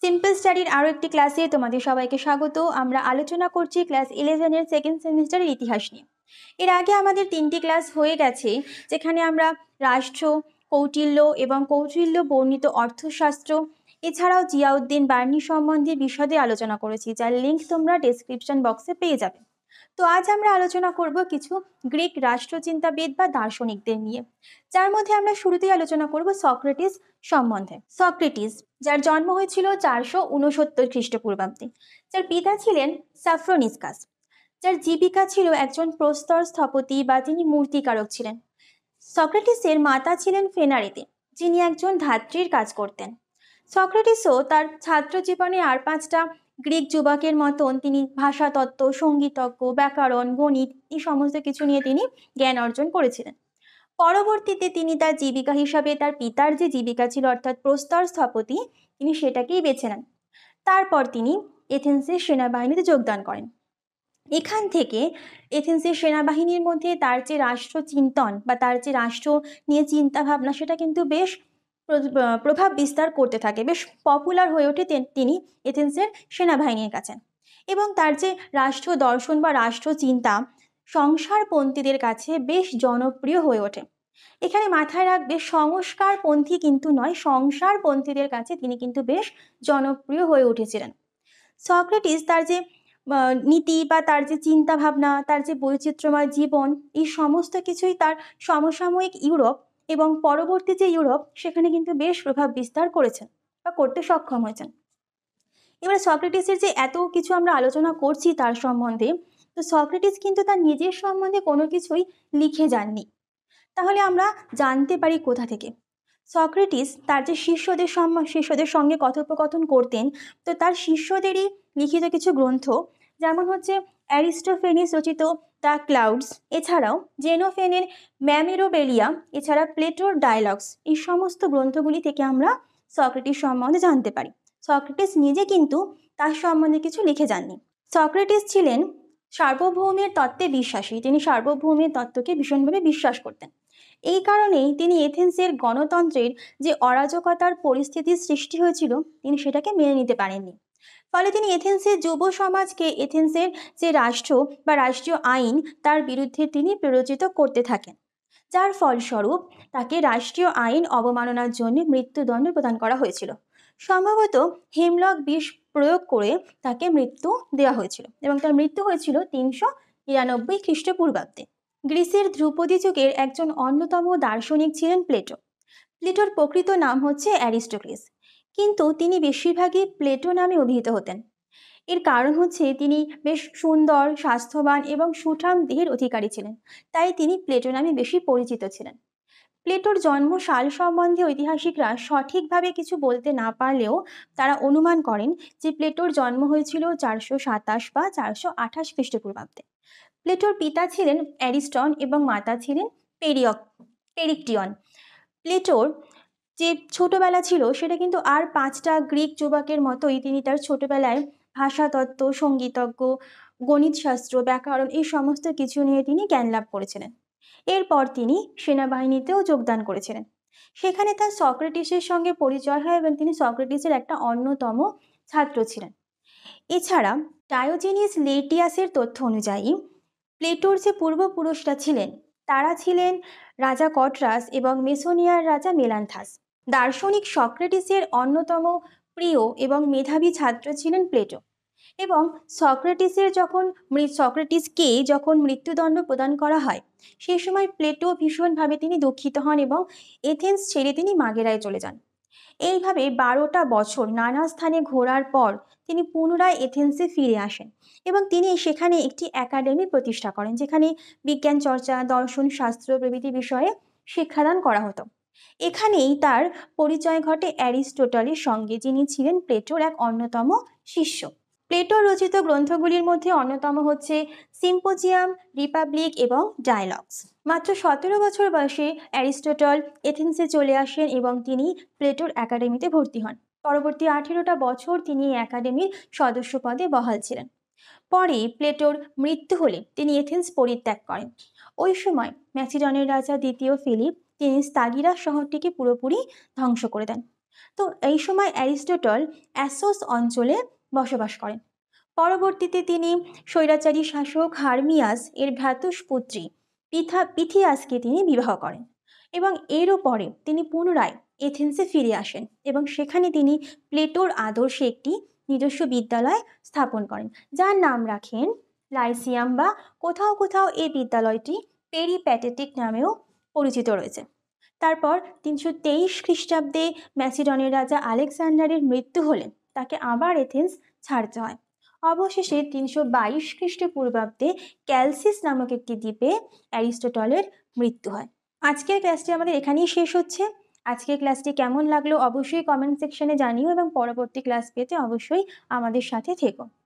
Simple স্টাডির আরও একটি ক্লাসে তোমাদের সবাইকে স্বাগত। আমরা আলোচনা করছি ক্লাস 11-এর সেকেন্ড সেমিস্টারের ইতিহাস নিয়ে। এর আগে আমাদের 3টি ক্লাস হয়ে গেছে, যেখানে আমরা রাষ্ট্র, কৌটিল্য এবং কৌটিল্য বর্ণিত অর্থশাস্ত্র, এছাড়াও জিয়াউদ্দিন বার্নি সম্বন্ধে বিশদে আলোচনা করেছি, যার লিঙ্ক তোমরা ডেসক্রিপশন বক্সে পেয়ে যাবে। তো আজ আমরা আলোচনা করব কিছু গ্রিক রাষ্ট্রচিন্তাবিদ বা দার্শনিকদের নিয়ে, যার মধ্যে আমরা শুরুতেই আলোচনা করব সক্রেটিস সম্বন্ধে। সক্রেটিস, যার জন্ম হয়েছিল 469 খ্রিস্টপূর্বাব্দে, যার পিতা ছিলেন সাফ্রোনিসকাস, যার জীবিকা ছিল একজন প্রস্তর স্থপতি বা তিনি মূর্তিকারক ছিলেন। সক্রেটিসের মাতা ছিলেন ফেনারিতে, যিনি একজন ধাত্রীর কাজ করতেন। সক্রেটিসও তার ছাত্র জীবনে আর 5টা গ্রিক যুবকের মতন তিনি ভাষাতত্ত্ব, সঙ্গীতজ্ঞ, ব্যাকরণ, গণিত এই সমস্ত কিছু নিয়ে তিনি জ্ঞান অর্জন করেছিলেন। পরবর্তীতে তিনি তার জীবিকা হিসাবে তার পিতার যে জীবিকা ছিল অর্থাৎ প্রস্তর স্থপতি, তিনি সেটাকেই বেছে নেন। তারপর তিনি এথেন্সের সেনাবাহিনীতে যোগদান করেন। এখান থেকে এথেন্সের সেনাবাহিনীর মধ্যে তার যে রাষ্ট্রচিন্তন বা তার যে রাষ্ট্র নিয়ে চিন্তা ভাবনা, সেটা কিন্তু বেশ প্রভাব বিস্তার করতে থাকে, বেশ পপুলার হয়ে ওঠে তিনি এথেন্সের সেনাবাহিনীর কাছে। এবং তার যে রাষ্ট্র দর্শন বা রাষ্ট্রচিন্তা সংস্কারপন্থীদের কাছে বেশ জনপ্রিয় হয়ে ওঠে। এখানে মাথায় রাখবে, সংস্কারপন্থী কিন্তু নয়, সংসারপন্থীদের কাছে তিনি কিন্তু বেশ জনপ্রিয় হয়ে উঠেছিলেন। সক্রেটিস তার যে নীতি বা তার যে চিন্তা ভাবনা, তার যে বৈচিত্র্যময় জীবন, এই সমস্ত কিছুই তার সমসাময়িক ইউরোপ এবং পরবর্তী যে ইউরোপ, সেখানে কিন্তু বেশ প্রভাব বিস্তার করেছেন বা করতে সক্ষম হয়েছেন। এবারে সক্রেটিসের যে এত কিছু আমরা আলোচনা করছি তার সম্বন্ধে, তো সক্রেটিস কিন্তু তার নিজের সম্বন্ধে কোনো কিছুই লিখে যাননি। তাহলে আমরা জানতে পারি কোথা থেকে? সক্রেটিস তার যে শিষ্যদের সঙ্গে কথোপকথন করতেন, তো তার শিষ্যদেরই লিখিত কিছু গ্রন্থ, যেমন হচ্ছে অ্যারিস্টোফেনিস রচিত দ্য ক্লাউডস, এছাড়াও জেনোফেনের ম্যামেরোবেলিয়া, এছাড়া প্লেটোর ডায়ালগস, এই সমস্ত গ্রন্থগুলি থেকে আমরা সক্রেটিস সম্বন্ধে জানতে পারি। সক্রেটিস নিজে কিন্তু তার সম্বন্ধে কিছু লিখে যাননি। সক্রেটিস ছিলেন সার্বভৌমের তত্ত্বে বিশ্বাসী, তিনি সার্বভৌমের তত্ত্বকে ভীষণভাবে বিশ্বাস করতেন। এই কারণেই তিনি এথেন্সের গণতন্ত্রের যে অরাজকতার পরিস্থিতির সৃষ্টি হয়েছিল, তিনি সেটাকে মেনে নিতে পারেননি। ফলে তিনি এথেন্সের যুব সমাজকে এথেন্সের যে রাষ্ট্র বা রাষ্ট্রীয় আইন, তার বিরুদ্ধে তিনি প্ররোচিত করতে থাকেন, যার ফলস্বরূপ তাকে রাষ্ট্রীয় আইন অবমাননার জন্য মৃত্যুদণ্ড প্রদান করা হয়েছিল। সম্ভবত হেমলক বিষ প্রয়োগ করে তাকে মৃত্যু দেওয়া হয়েছিল এবং তার মৃত্যু হয়েছিল 399 খ্রিস্টপূর্বাব্দে। গ্রিসের ধ্রুপদী যুগের একজন অন্যতম দার্শনিক ছিলেন প্লেটো। প্লেটোর প্রকৃত নাম হচ্ছে অ্যারিস্টোক্লিস, কিন্তু তিনি বেশিরভাগই প্লেটো নামে অভিহিত হতেন। এর কারণ হচ্ছে তিনি বেশ সুন্দর, স্বাস্থ্যবান এবং সুঠাম দেহের অধিকারী ছিলেন, তাই তিনি প্লেটো নামে বেশি পরিচিত ছিলেন। প্লেটোর জন্ম সাল সম্বন্ধে ঐতিহাসিকরা সঠিকভাবে কিছু বলতে না পারলেও তারা অনুমান করেন যে প্লেটোর জন্ম হয়েছিল 427 বা 428 খ্রিস্টপূর্বাব্দে। প্লেটোর পিতা ছিলেন অ্যারিস্টন এবং মাতা ছিলেন পেরিকটিয়ন। প্লেটোর যে ছোটবেলা ছিল, সেটা কিন্তু আর 5টা গ্রিক যুবকের মতোই তিনি তার ছোটবেলায় ভাষাতত্ত্ব, সঙ্গীতজ্ঞ, গণিতশাস্ত্র, ব্যাকরণ এই সমস্ত কিছু নিয়ে তিনি জ্ঞান লাভ করেছিলেন। এরপর তিনি সেনাবাহিনীতেও যোগদান করেছিলেন। সেখানে তার সক্রেটিসের সঙ্গে পরিচয় হয় এবং তিনি সক্রেটিসের একটা অন্যতম ছাত্র ছিলেন। এছাড়া ডায়োজেনিস লেটিয়াসের তথ্য অনুযায়ী প্লেটোর যে পূর্বপুরুষরা ছিলেন, তারা ছিলেন রাজা কট্রাস এবং মেসোনিয়ার রাজা মেলান্থাস। দার্শনিক সক্রেটিসের অন্যতম প্রিয় এবং মেধাবী ছাত্র ছিলেন প্লেটো। এবং সক্রেটিসকে যখন মৃত্যুদণ্ড প্রদান করা হয়, সেই সময় প্লেটো ভীষণভাবে তিনি দুঃখিত হন এবং এথেন্স ছেড়ে তিনি মাগেরায় চলে যান। এইভাবে 12টা বছর নানা স্থানে ঘোরার পর তিনি পুনরায় এথেন্সে ফিরে আসেন এবং তিনি সেখানে একটি একাডেমি প্রতিষ্ঠা করেন, যেখানে বিজ্ঞান চর্চা, দর্শন, শাস্ত্র প্রভৃতি বিষয়ে শিক্ষাদান করা হতো। এখানেই তার পরিচয় ঘটে অ্যারিস্টটলের সঙ্গে, যিনি ছিলেন প্লেটোর এক অন্যতম শিষ্য। প্লেটোর রচিত গ্রন্থগুলির মধ্যে অন্যতম হচ্ছে সিম্পোজিয়াম, রিপাবলিক এবং ডায়ালগস। মাত্র 17 বছর বয়সে অ্যারিস্টটল এথেন্সে চলে আসেন এবং তিনি প্লেটোর একাডেমিতে ভর্তি হন। পরবর্তী 18টা বছর তিনি এই একাডেমির সদস্য পদে বহাল ছিলেন। পরে প্লেটোর মৃত্যু হলে তিনি এথেন্স পরিত্যাগ করেন। ওই সময় ম্যাসিডনের রাজা দ্বিতীয় ফিলিপ তিনি স্তাগিরাস শহরটিকে পুরোপুরি ধ্বংস করে দেন। তো এই সময় অ্যারিস্টটল অ্যাসোস অঞ্চলে বসবাস করেন। পরবর্তীতে তিনি স্বৈরাচারী শাসক হার্মিয়াস এর ভ্রাতুষ্পুত্রী পিথিয়াসকে তিনি বিবাহ করেন এবং এরও পরে তিনি পুনরায় এথেন্সে ফিরে আসেন এবং সেখানে তিনি প্লেটোর আদর্শে একটি নিজস্ব বিদ্যালয় স্থাপন করেন, যার নাম রাখেন লাইসিয়াম, বা কোথাও কোথাও এই বিদ্যালয়টি পেরিপ্যাটেটিক নামেও পরিচিত রয়েছে। তারপর 323 খ্রিস্টাব্দে ম্যাসিডনের রাজা আলেকজান্ডারের মৃত্যু হলে তাকে আবার এথেন্স ছাড়তে হয়। অবশেষে 322 খ্রিস্টপূর্বাব্দে ক্যালসিস নামক একটি দ্বীপে অ্যারিস্টটলের মৃত্যু হয়। আজকের ক্লাসটি আমাদের এখানেই শেষ হচ্ছে। আজকের ক্লাসটি কেমন লাগলো অবশ্যই কমেন্ট সেকশনে জানিও এবং পরবর্তী ক্লাস পেতে অবশ্যই আমাদের সাথে থেকো।